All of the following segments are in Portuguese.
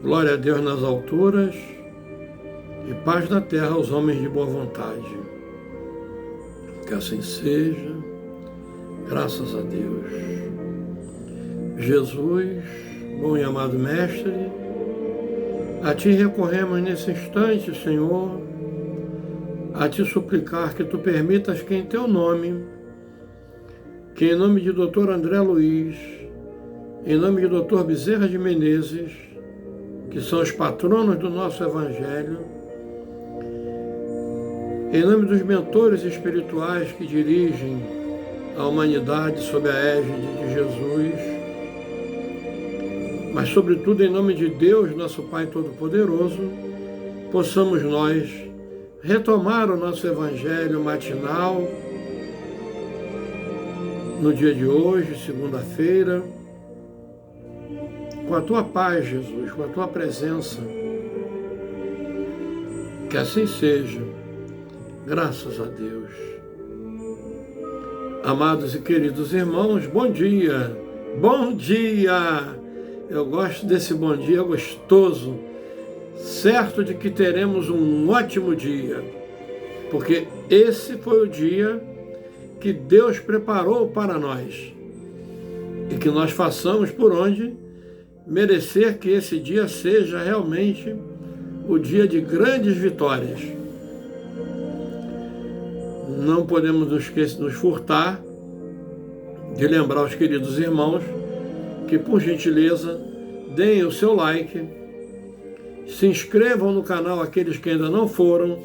Glória a Deus nas alturas e paz na terra aos homens de boa vontade. Que assim seja, graças a Deus. Jesus, bom e amado Mestre, a Ti recorremos nesse instante, Senhor, a Te suplicar que Tu permitas que em Teu nome, que em nome de Dr. André Luiz, em nome de Dr. Bezerra de Menezes, que são os patronos do nosso Evangelho, em nome dos mentores espirituais que dirigem a humanidade sob a égide de Jesus, mas sobretudo em nome de Deus, nosso Pai Todo-Poderoso, possamos nós retomar o nosso Evangelho matinal no dia de hoje, segunda-feira, com a Tua paz, Jesus, com a Tua presença. Que assim seja, graças a Deus. Amados e queridos irmãos, bom dia, bom dia! Eu gosto desse bom dia gostoso, certo de que teremos um ótimo dia, porque esse foi o dia que Deus preparou para nós e que nós façamos por onde merecer que esse dia seja realmente o dia de grandes vitórias. Não podemos nos furtar de lembrar aos queridos irmãos que, por gentileza, deem o seu like, se inscrevam no canal aqueles que ainda não foram,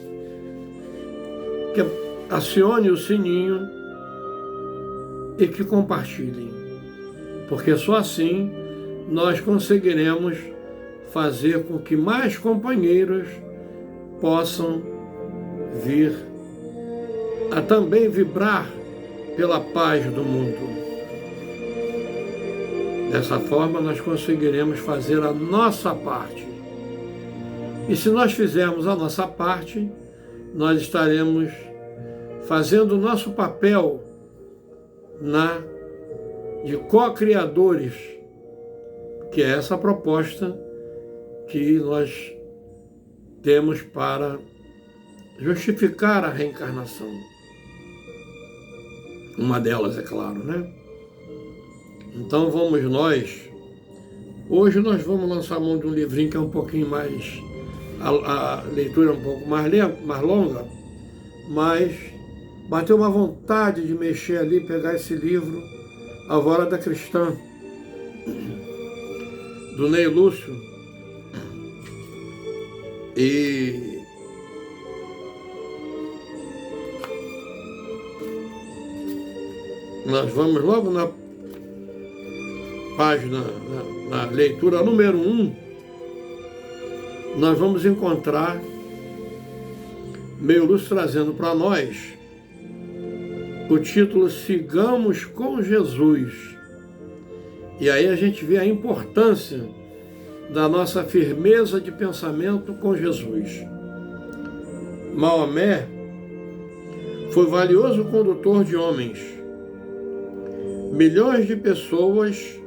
que acione o sininho e que compartilhem, porque só assim nós conseguiremos fazer com que mais companheiros possam vir a também vibrar pela paz do mundo. Dessa forma, nós conseguiremos fazer a nossa parte. E se nós fizermos a nossa parte, nós estaremos fazendo o nosso papel de co-criadores, que é essa proposta que nós temos para justificar a reencarnação. Uma delas, é claro, né? Então vamos nós. Hoje nós vamos lançar mão de um livrinho que é um pouquinho mais... A leitura é um pouco mais longa, mas bateu uma vontade de mexer ali, pegar esse livro, Alvorada Cristã, do Ney Lúcio. E nós vamos logo na página, na leitura número 1, nós vamos encontrar Ney Lúcio trazendo para nós o título Sigamos com Jesus. E aí a gente vê a importância da nossa firmeza de pensamento com Jesus. Maomé foi valioso condutor de homens. Milhões de pessoas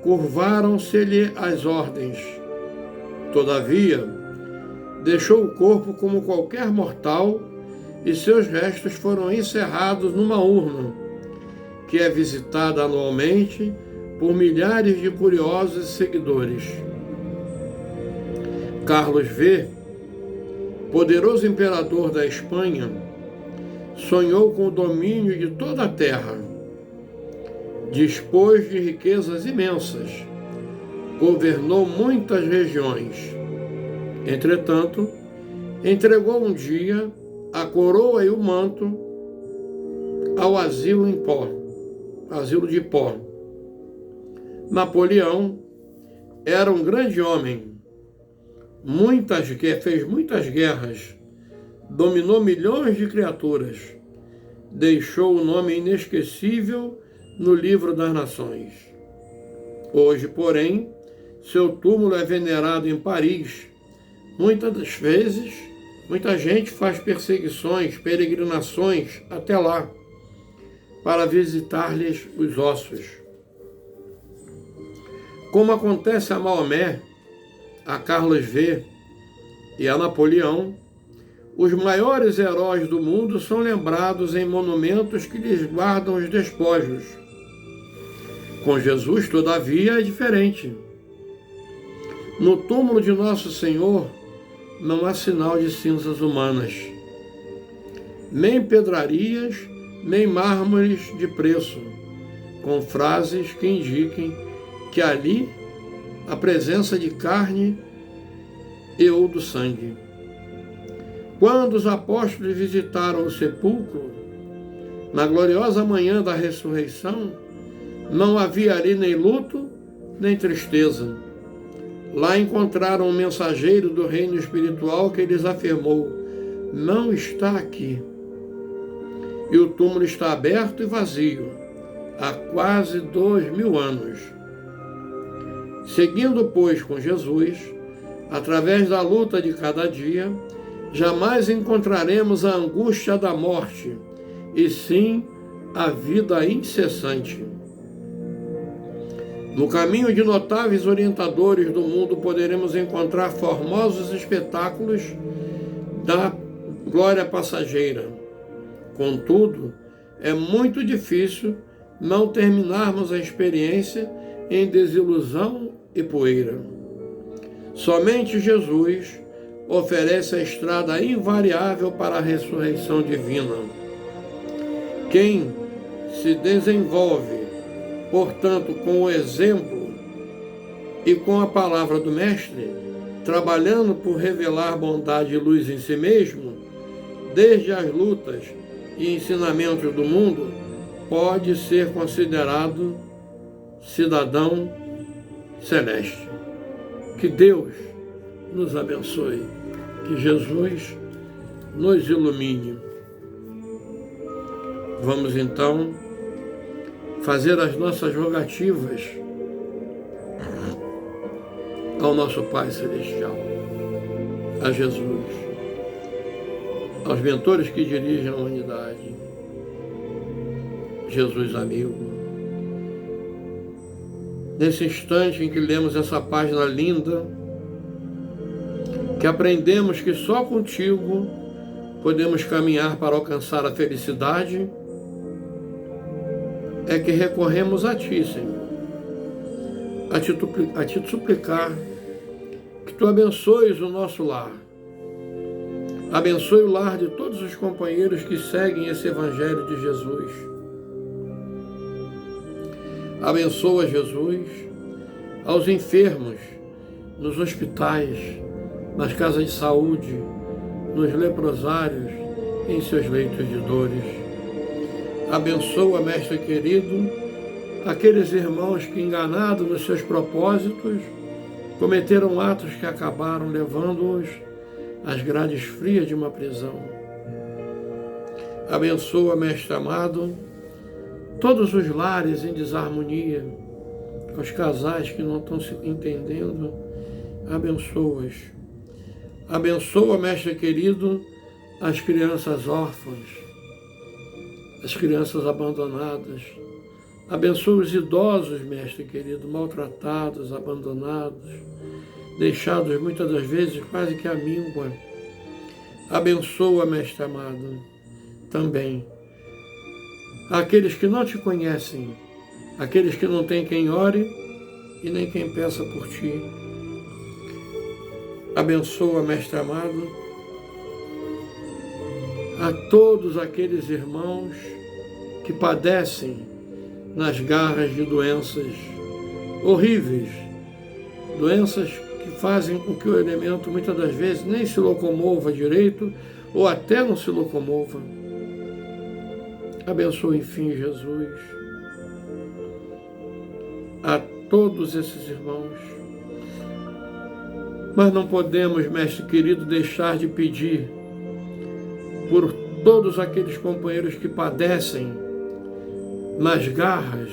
curvaram-se-lhe às ordens. Todavia, deixou o corpo como qualquer mortal e seus restos foram encerrados numa urna, que é visitada anualmente por milhares de curiosos e seguidores. Carlos V, poderoso imperador da Espanha, sonhou com o domínio de toda a terra. Dispôs de riquezas imensas, governou muitas regiões. Entretanto, entregou um dia a coroa e o manto ao asilo de pó. Napoleão era um grande homem, fez muitas guerras, dominou milhões de criaturas, deixou o nome inesquecível no livro das nações. Hoje, porém, seu túmulo é venerado em Paris. Muitas das vezes, muita gente faz peregrinações até lá, para visitar-lhes os ossos. Como acontece a Maomé, a Carlos V e a Napoleão, os maiores heróis do mundo são lembrados em monumentos que lhes guardam os despojos. Com Jesus, todavia, é diferente. No túmulo de Nosso Senhor não há sinal de cinzas humanas, nem pedrarias, nem mármores de preço, com frases que indiquem que ali a presença de carne e ou do sangue. Quando os apóstolos visitaram o sepulcro, na gloriosa manhã da ressurreição, não havia ali nem luto, nem tristeza. Lá encontraram um mensageiro do reino espiritual que lhes afirmou: não está aqui. E o túmulo está aberto e vazio, há quase 2000 anos. Seguindo, pois, com Jesus, através da luta de cada dia, jamais encontraremos a angústia da morte, e sim a vida incessante. No caminho de notáveis orientadores do mundo, poderemos encontrar formosos espetáculos da glória passageira. Contudo, é muito difícil não terminarmos a experiência em desilusão e poeira. Somente Jesus oferece a estrada invariável para a ressurreição divina. Quem se desenvolve, portanto, com o exemplo e com a palavra do Mestre, trabalhando por revelar bondade e luz em si mesmo, desde as lutas e ensinamentos do mundo, pode ser considerado cidadão celeste. Que Deus nos abençoe, que Jesus nos ilumine. Vamos então fazer as nossas rogativas ao nosso Pai Celestial, a Jesus, aos mentores que dirigem a humanidade, Jesus amigo. Nesse instante em que lemos essa página linda, que aprendemos que só contigo podemos caminhar para alcançar a felicidade, é que recorremos a Ti, Senhor, a Te suplicar que Tu abençoes o nosso lar, abençoe o lar de todos os companheiros que seguem esse Evangelho de Jesus. Abençoa, Jesus, aos enfermos, nos hospitais, nas casas de saúde, nos leprosários, em seus leitos de dores. Abençoa, Mestre querido, aqueles irmãos que, enganados nos seus propósitos, cometeram atos que acabaram levando-os às grades frias de uma prisão. Abençoa, Mestre amado, todos os lares em desarmonia, os casais que não estão se entendendo, abençoa-os. Abençoa, Mestre querido, as crianças órfãs, as crianças abandonadas. Abençoa os idosos, Mestre querido, maltratados, abandonados, deixados muitas das vezes quase que à míngua. Abençoa, Mestre amado, também aqueles que não Te conhecem, aqueles que não têm quem ore e nem quem peça por Ti. Abençoa, Mestre amado, a todos aqueles irmãos que padecem nas garras de doenças horríveis, doenças que fazem com que o elemento muitas das vezes nem se locomova direito ou até não se locomova. Abençoa, enfim, Jesus, a todos esses irmãos. Mas não podemos, Mestre querido, deixar de pedir por todos aqueles companheiros que padecem nas garras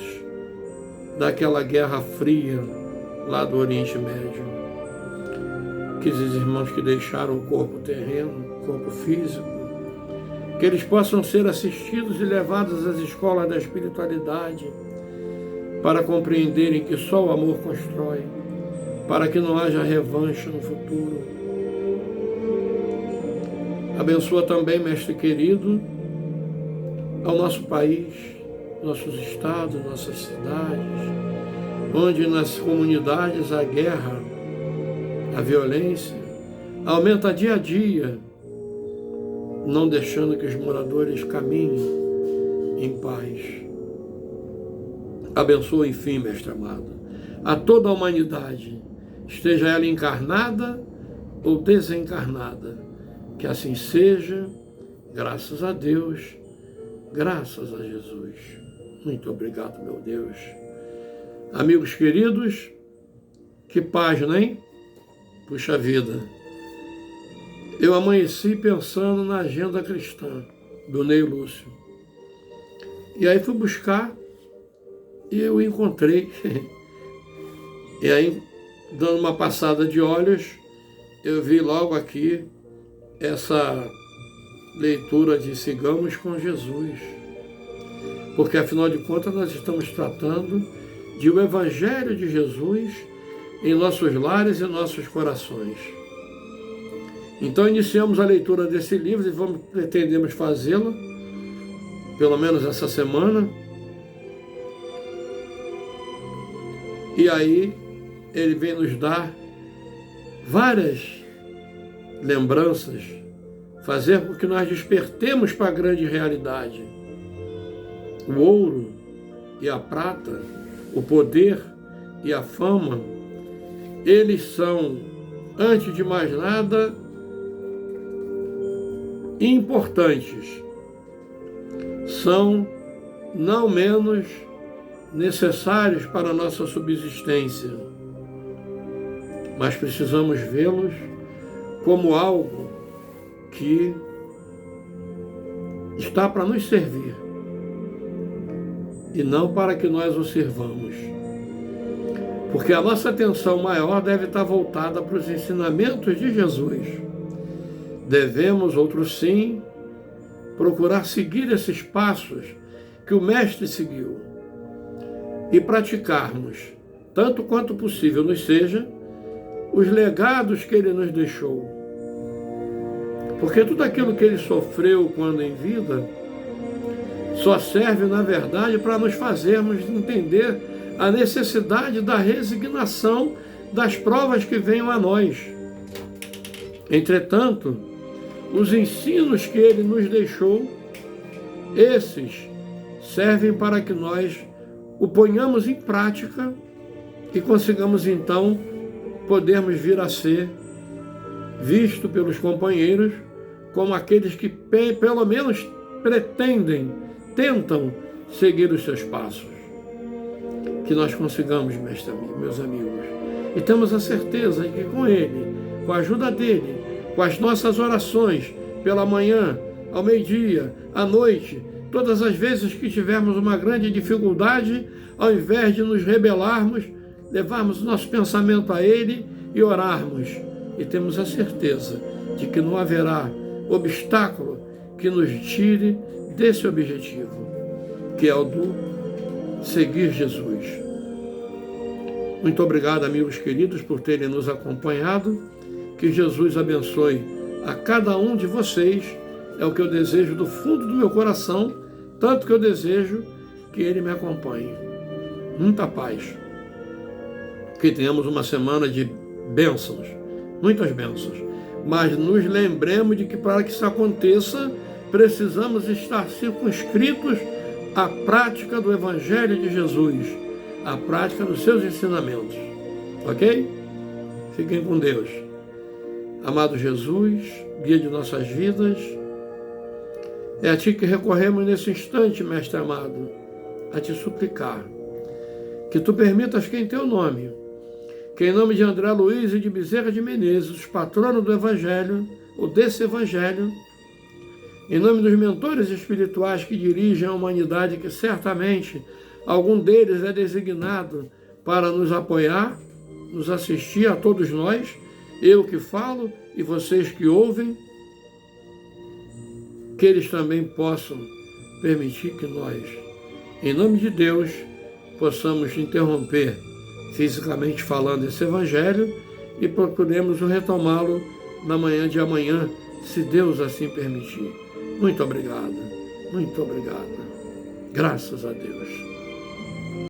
daquela guerra fria lá do Oriente Médio. Aqueles irmãos que deixaram o corpo terreno, o corpo físico, que eles possam ser assistidos e levados às escolas da espiritualidade para compreenderem que só o amor constrói, para que não haja revanche no futuro. Abençoa também, mestre querido, ao nosso país, nossos estados, nossas cidades, onde nas comunidades a guerra, a violência aumenta dia a dia, não deixando que os moradores caminhem em paz. Abençoa, enfim, mestre amado, a toda a humanidade, esteja ela encarnada ou desencarnada, que assim seja, graças a Deus, graças a Jesus. Muito obrigado, meu Deus. Amigos queridos, que página, hein? Puxa vida. Eu amanheci pensando na agenda cristã do Ney Lúcio. E aí fui buscar e eu encontrei. E aí, dando uma passada de olhos, eu vi logo aqui essa leitura de Sigamos com Jesus. Porque, afinal de contas, nós estamos tratando de o Evangelho de Jesus em nossos lares e nossos corações. Então, iniciamos a leitura desse livro e pretendemos fazê-la, pelo menos essa semana. E aí, ele vem nos dar várias lembranças, fazer com que nós despertemos para a grande realidade. O ouro e a prata, o poder e a fama, eles são, antes de mais nada, importantes. São não menos necessários para a nossa subsistência, mas precisamos vê-los como algo que está para nos servir e não para que nós o sirvamos. Porque a nossa atenção maior deve estar voltada para os ensinamentos de Jesus. Devemos, outros sim, procurar seguir esses passos que o Mestre seguiu e praticarmos, tanto quanto possível nos seja, os legados que ele nos deixou. Porque tudo aquilo que ele sofreu quando em vida só serve, na verdade, para nos fazermos entender a necessidade da resignação das provas que venham a nós. Entretanto, os ensinos que ele nos deixou, esses servem para que nós o ponhamos em prática e consigamos então podermos vir a ser visto pelos companheiros como aqueles que pelo menos tentam seguir os seus passos. Que nós consigamos, meus amigos, e temos a certeza de que com ele, com a ajuda dele, com as nossas orações pela manhã, ao meio-dia, à noite, todas as vezes que tivermos uma grande dificuldade, ao invés de nos rebelarmos, levarmos o nosso pensamento a ele e orarmos. E temos a certeza de que não haverá obstáculo que nos tire desse objetivo, que é o do seguir Jesus. Muito obrigado, amigos queridos, por terem nos acompanhado. Que Jesus abençoe a cada um de vocês. É o que eu desejo do fundo do meu coração, tanto que eu desejo que ele me acompanhe. Muita paz. Que tenhamos uma semana de bênçãos, muitas bênçãos. Mas nos lembremos de que para que isso aconteça, precisamos estar circunscritos à prática do Evangelho de Jesus, à prática dos seus ensinamentos. Ok? Fiquem com Deus. Amado Jesus, guia de nossas vidas, é a Ti que recorremos nesse instante, Mestre amado, a Te suplicar que Tu permitas que em Teu nome, que em nome de André Luiz e de Bezerra de Menezes, os patronos do Evangelho, ou desse Evangelho, em nome dos mentores espirituais que dirigem a humanidade, que certamente algum deles é designado para nos apoiar, nos assistir a todos nós, eu que falo e vocês que ouvem, que eles também possam permitir que nós, em nome de Deus, possamos interromper fisicamente falando, esse evangelho e procuremos retomá-lo na manhã de amanhã, se Deus assim permitir. Muito obrigado, muito obrigado. Graças a Deus.